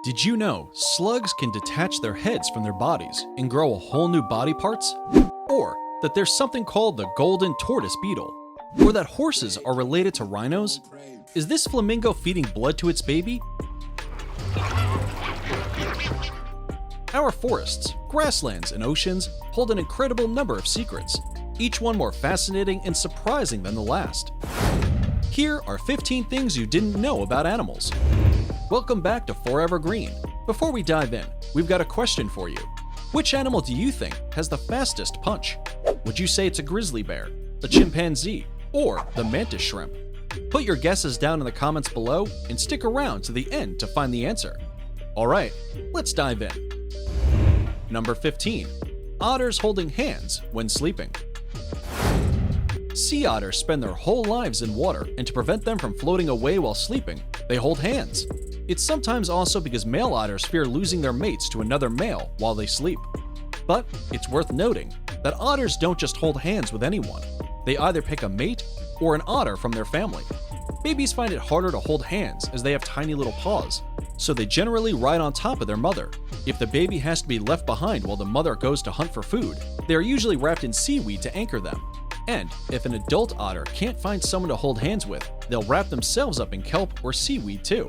Did you know slugs can detach their heads from their bodies and grow a whole new body parts? Or that there's something called the Golden Tortoise Beetle? Or that horses are related to rhinos? Is this flamingo feeding blood to its baby? Our forests, grasslands, and oceans hold an incredible number of secrets, each one more fascinating and surprising than the last. Here are 15 things you didn't know about animals. Welcome back to Forever Green. Before we dive in, we've got a question for you. Which animal do you think has the fastest punch? Would you say it's a grizzly bear, a chimpanzee, or the mantis shrimp? Put your guesses down in the comments below and stick around to the end to find the answer. Alright, let's dive in. Number 15. Otters holding hands when sleeping. Sea otters spend their whole lives in water, and to prevent them from floating away while sleeping, they hold hands. It's sometimes also because male otters fear losing their mates to another male while they sleep. But it's worth noting that otters don't just hold hands with anyone. They either pick a mate or an otter from their family. Babies find it harder to hold hands as they have tiny little paws, so they generally ride on top of their mother. If the baby has to be left behind while the mother goes to hunt for food, they are usually wrapped in seaweed to anchor them. And if an adult otter can't find someone to hold hands with, they'll wrap themselves up in kelp or seaweed too.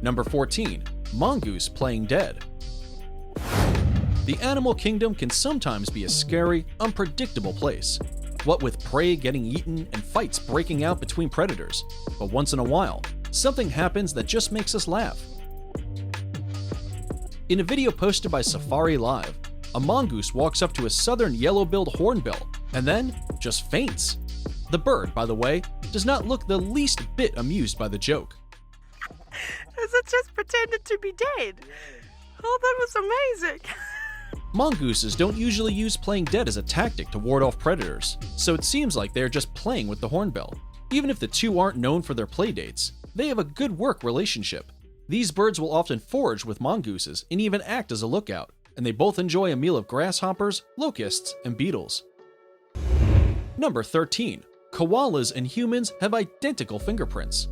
Number 14. Mongoose playing dead. The animal kingdom can sometimes be a scary, unpredictable place. What with prey getting eaten and fights breaking out between predators. But once in a while, something happens that just makes us laugh. In a video posted by Safari Live, a mongoose walks up to a southern yellow-billed hornbill and then just faints. The bird, by the way, does not look the least bit amused by the joke. As it just pretended to be dead. Oh, that was amazing. Mongooses don't usually use playing dead as a tactic to ward off predators, so it seems like they're just playing with the hornbill. Even if the two aren't known for their playdates, they have a good work relationship. These birds will often forage with mongooses and even act as a lookout, and they both enjoy a meal of grasshoppers, locusts, and beetles. Number 13. Koalas and humans have identical fingerprints.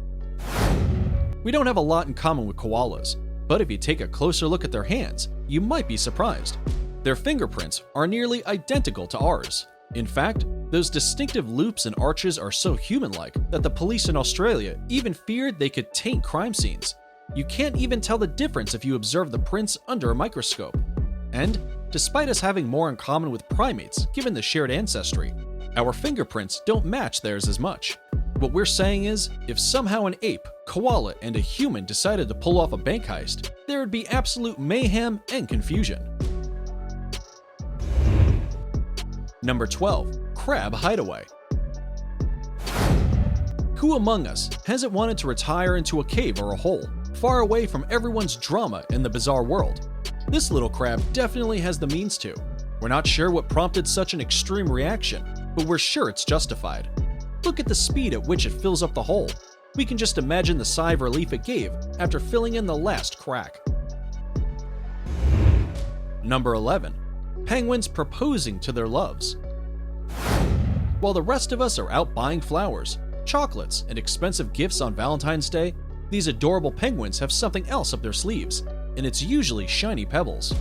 We don't have a lot in common with koalas, but if you take a closer look at their hands, you might be surprised. Their fingerprints are nearly identical to ours. In fact, those distinctive loops and arches are so human-like that the police in Australia even feared they could taint crime scenes. You can't even tell the difference if you observe the prints under a microscope. And, despite us having more in common with primates given the shared ancestry, our fingerprints don't match theirs as much. What we're saying is, if somehow an ape, koala, and a human decided to pull off a bank heist, there would be absolute mayhem and confusion. Number 12. Crab Hideaway. Who among us hasn't wanted to retire into a cave or a hole, far away from everyone's drama in the bizarre world? This little crab definitely has the means to. We're not sure what prompted such an extreme reaction, but we're sure it's justified. Look at the speed at which it fills up the hole. We can just imagine the sigh of relief it gave after filling in the last crack. Number 11. Penguins proposing to their loves. While the rest of us are out buying flowers, chocolates, and expensive gifts on Valentine's Day, these adorable penguins have something else up their sleeves, and it's usually shiny pebbles.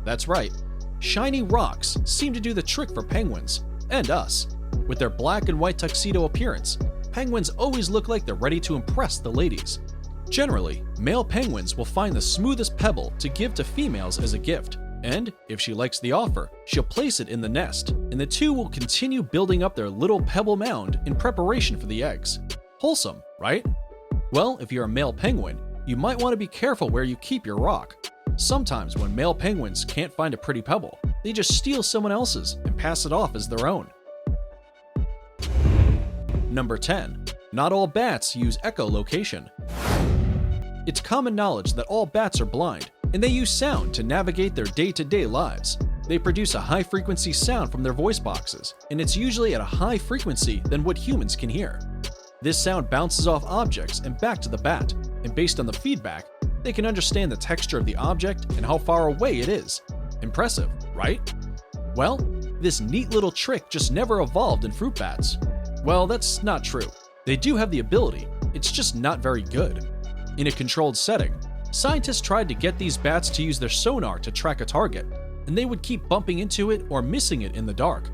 That's right, shiny rocks seem to do the trick for penguins, and us. With their black and white tuxedo appearance, penguins always look like they're ready to impress the ladies. Generally, male penguins will find the smoothest pebble to give to females as a gift, and if she likes the offer, she'll place it in the nest, and the two will continue building up their little pebble mound in preparation for the eggs. Wholesome, right? Well, if you're a male penguin, you might want to be careful where you keep your rock. Sometimes when male penguins can't find a pretty pebble, they just steal someone else's and pass it off as their own. Number 10. Not all bats use echolocation. It's common knowledge that all bats are blind, and they use sound to navigate their day-to-day lives. They produce a high-frequency sound from their voice boxes, and it's usually at a higher frequency than what humans can hear. This sound bounces off objects and back to the bat, and based on the feedback, they can understand the texture of the object and how far away it is. Impressive, right? Well, this neat little trick just never evolved in fruit bats. Well, that's not true. They do have the ability, it's just not very good. In a controlled setting, scientists tried to get these bats to use their sonar to track a target, and they would keep bumping into it or missing it in the dark.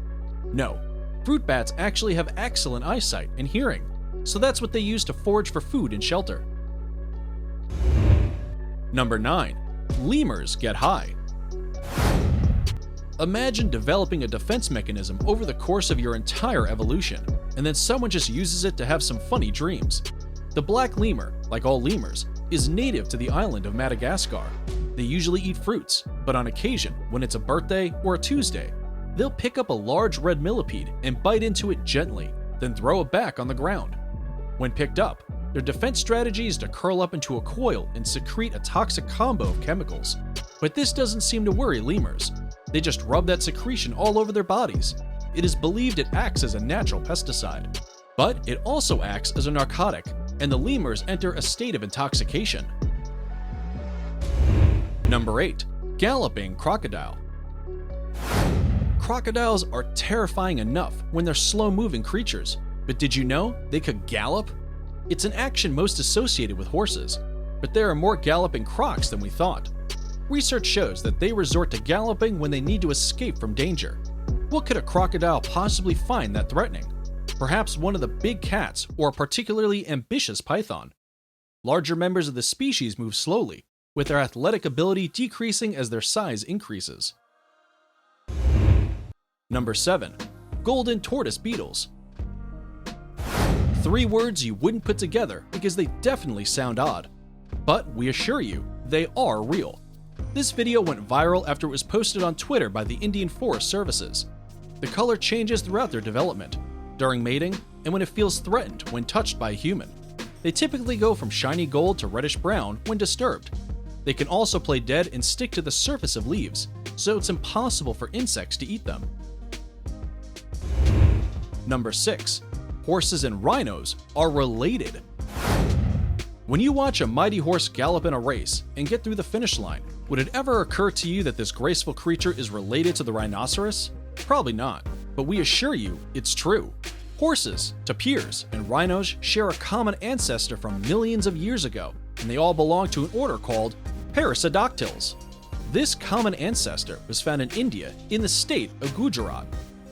No, fruit bats actually have excellent eyesight and hearing, so that's what they use to forage for food and shelter. Number 9. Lemurs get high. Imagine developing a defense mechanism over the course of your entire evolution, and then someone just uses it to have some funny dreams. The black lemur, like all lemurs, is native to the island of Madagascar. They usually eat fruits, but on occasion, when it's a birthday or a Tuesday, they'll pick up a large red millipede and bite into it gently, then throw it back on the ground. When picked up, their defense strategy is to curl up into a coil and secrete a toxic combo of chemicals. But this doesn't seem to worry lemurs. They just rub that secretion all over their bodies. It is believed it acts as a natural pesticide. But it also acts as a narcotic, and the lemurs enter a state of intoxication. Number 8. Galloping crocodile. Crocodiles are terrifying enough when they're slow-moving creatures, but did you know they could gallop? It's an action most associated with horses, but there are more galloping crocs than we thought. Research shows that they resort to galloping when they need to escape from danger. What could a crocodile possibly find that threatening? Perhaps one of the big cats or a particularly ambitious python. Larger members of the species move slowly, with their athletic ability decreasing as their size increases. Number 7. Golden Tortoise Beetles. 3 words you wouldn't put together because they definitely sound odd. But we assure you, they are real. This video went viral after it was posted on Twitter by the Indian Forest Services. The color changes throughout their development, during mating, and when it feels threatened when touched by a human. They typically go from shiny gold to reddish brown when disturbed. They can also play dead and stick to the surface of leaves, so it's impossible for insects to eat them. Number 6. Horses and rhinos are related. When you watch a mighty horse gallop in a race and get through the finish line, would it ever occur to you that this graceful creature is related to the rhinoceros? Probably not, but we assure you it's true. Horses, tapirs, and rhinos share a common ancestor from millions of years ago, and they all belong to an order called Perissodactyls. This common ancestor was found in India in the state of Gujarat.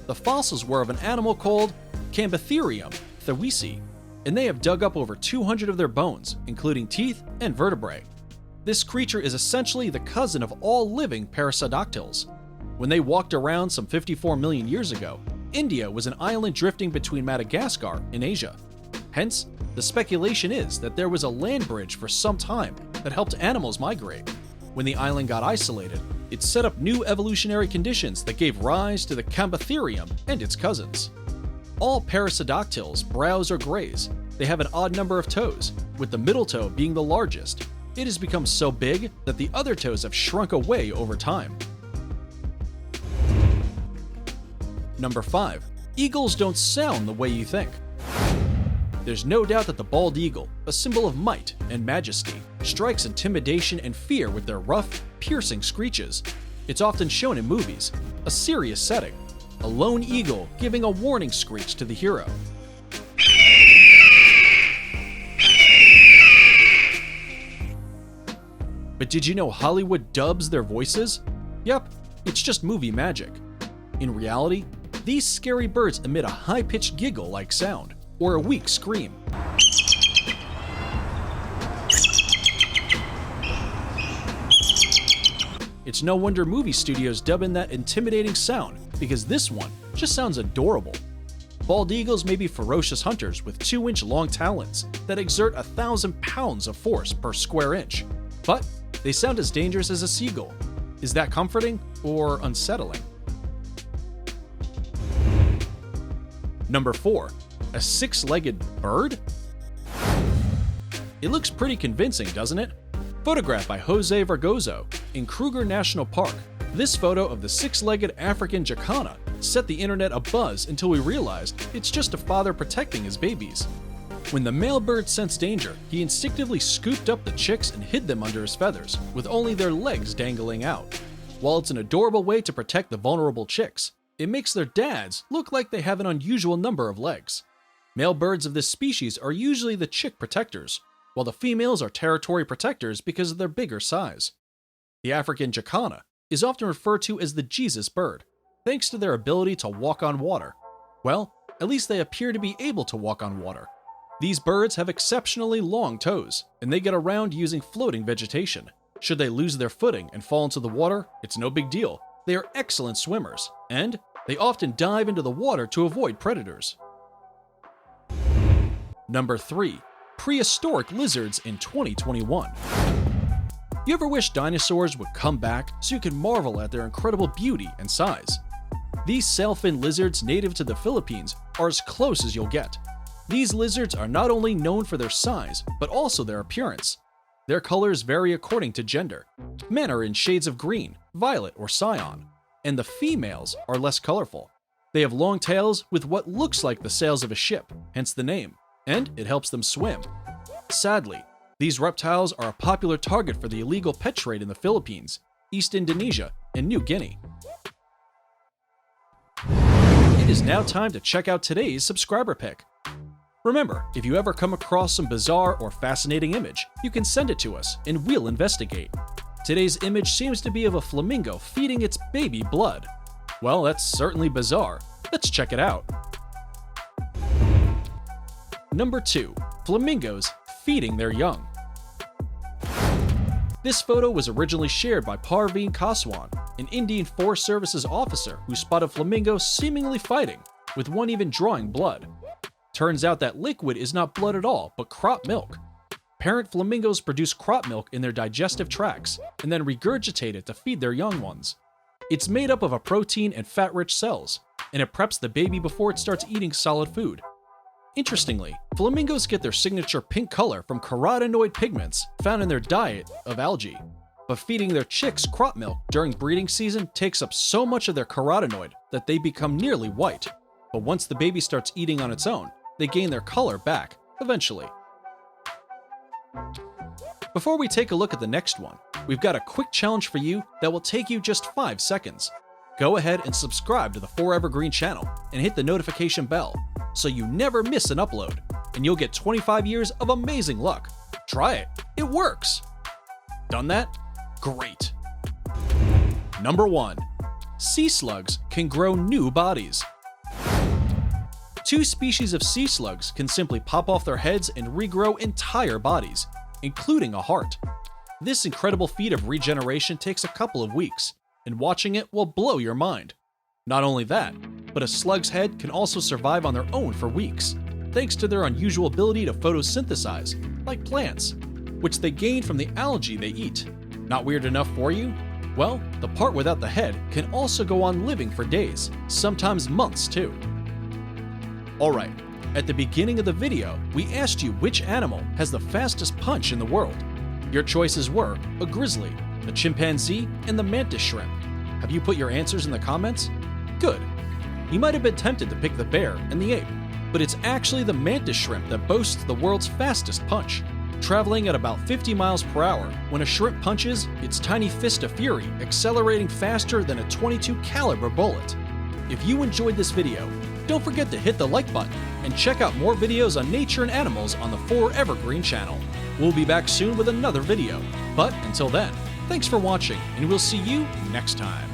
The fossils were of an animal called Cambotherium thewisi, and they have dug up over 200 of their bones, including teeth and vertebrae. This creature is essentially the cousin of all living Perissodactyls. When they walked around some 54 million years ago, India was an island drifting between Madagascar and Asia. Hence, the speculation is that there was a land bridge for some time that helped animals migrate. When the island got isolated, it set up new evolutionary conditions that gave rise to the Cambotherium and its cousins. All Perissodactyls browse or graze. They have an odd number of toes, with the middle toe being the largest. It has become so big that the other toes have shrunk away over time. Number 5. Eagles don't sound the way you think. There's no doubt that the bald eagle, a symbol of might and majesty, strikes intimidation and fear with their rough, piercing screeches. It's often shown in movies, a serious setting, a lone eagle giving a warning screech to the hero. But did you know Hollywood dubs their voices? Yep, it's just movie magic. In reality, these scary birds emit a high-pitched giggle-like sound, or a weak scream. It's no wonder movie studios dub in that intimidating sound, because this one just sounds adorable. Bald eagles may be ferocious hunters with 2-inch long talons that exert 1,000 pounds of force per square inch, but they sound as dangerous as a seagull. Is that comforting or unsettling? Number 4. A 6-legged bird? It looks pretty convincing, doesn't it? Photographed by Jose Vergozo in Kruger National Park, this photo of the 6-legged African jacana set the internet abuzz until we realized it's just a father protecting his babies. When the male bird sensed danger, he instinctively scooped up the chicks and hid them under his feathers, with only their legs dangling out. While it's an adorable way to protect the vulnerable chicks, it makes their dads look like they have an unusual number of legs. Male birds of this species are usually the chick protectors. while the females are territory protectors because of their bigger size. The African jacana is often referred to as the Jesus bird, thanks to their ability to walk on water. Well, at least they appear to be able to walk on water. These birds have exceptionally long toes, and they get around using floating vegetation. Should they lose their footing and fall into the water, it's no big deal. They are excellent swimmers, and they often dive into the water to avoid predators. Number 3. Prehistoric lizards in 2021. You ever wish dinosaurs would come back so you could marvel at their incredible beauty and size? These sailfin lizards native to the Philippines are as close as you'll get. These lizards are not only known for their size, but also their appearance. Their colors vary according to gender. Men are in shades of green, violet, or cyan, and the females are less colorful. They have long tails with what looks like the sails of a ship, hence the name, and it helps them swim. Sadly, these reptiles are a popular target for the illegal pet trade in the Philippines, East Indonesia, and New Guinea. It is now time to check out today's subscriber pick. Remember, if you ever come across some bizarre or fascinating image, you can send it to us and we'll investigate. Today's image seems to be of a flamingo feeding its baby blood. Well, that's certainly bizarre. Let's check it out. Number 2. Flamingos feeding their young. This photo was originally shared by Parveen Kaswan, an Indian Forest Services officer who spotted flamingos seemingly fighting, with one even drawing blood. Turns out that liquid is not blood at all, but crop milk. Parent flamingos produce crop milk in their digestive tracts and then regurgitate it to feed their young ones. It's made up of a protein and fat-rich cells, and it preps the baby before it starts eating solid food. Interestingly, flamingos get their signature pink color from carotenoid pigments found in their diet of algae. But feeding their chicks crop milk during breeding season takes up so much of their carotenoid that they become nearly white. But once the baby starts eating on its own, they gain their color back, eventually. Before we take a look at the next one, we've got a quick challenge for you that will take you just 5 seconds. Go ahead and subscribe to the Forever Green channel and hit the notification bell so you never miss an upload, and you'll get 25 years of amazing luck. Try it, it works! Done that? Great! Number 1. Sea slugs can grow new bodies. 2 species of sea slugs can simply pop off their heads and regrow entire bodies, including a heart. This incredible feat of regeneration takes a couple of weeks, and watching it will blow your mind. Not only that, but a slug's head can also survive on their own for weeks, thanks to their unusual ability to photosynthesize, like plants, which they gain from the algae they eat. Not weird enough for you? Well, the part without the head can also go on living for days, sometimes months too. Alright, at the beginning of the video, we asked you which animal has the fastest punch in the world. Your choices were a grizzly, a chimpanzee, and the mantis shrimp. Have you put your answers in the comments? Good. You might have been tempted to pick the bear and the ape, but it's actually the mantis shrimp that boasts the world's fastest punch. Traveling at about 50 miles per hour, when a shrimp punches, its tiny fist of fury accelerating faster than a .22 caliber bullet. If you enjoyed this video, don't forget to hit the like button and check out more videos on nature and animals on the Forever Green channel. We'll be back soon with another video, but until then, thanks for watching and we'll see you next time.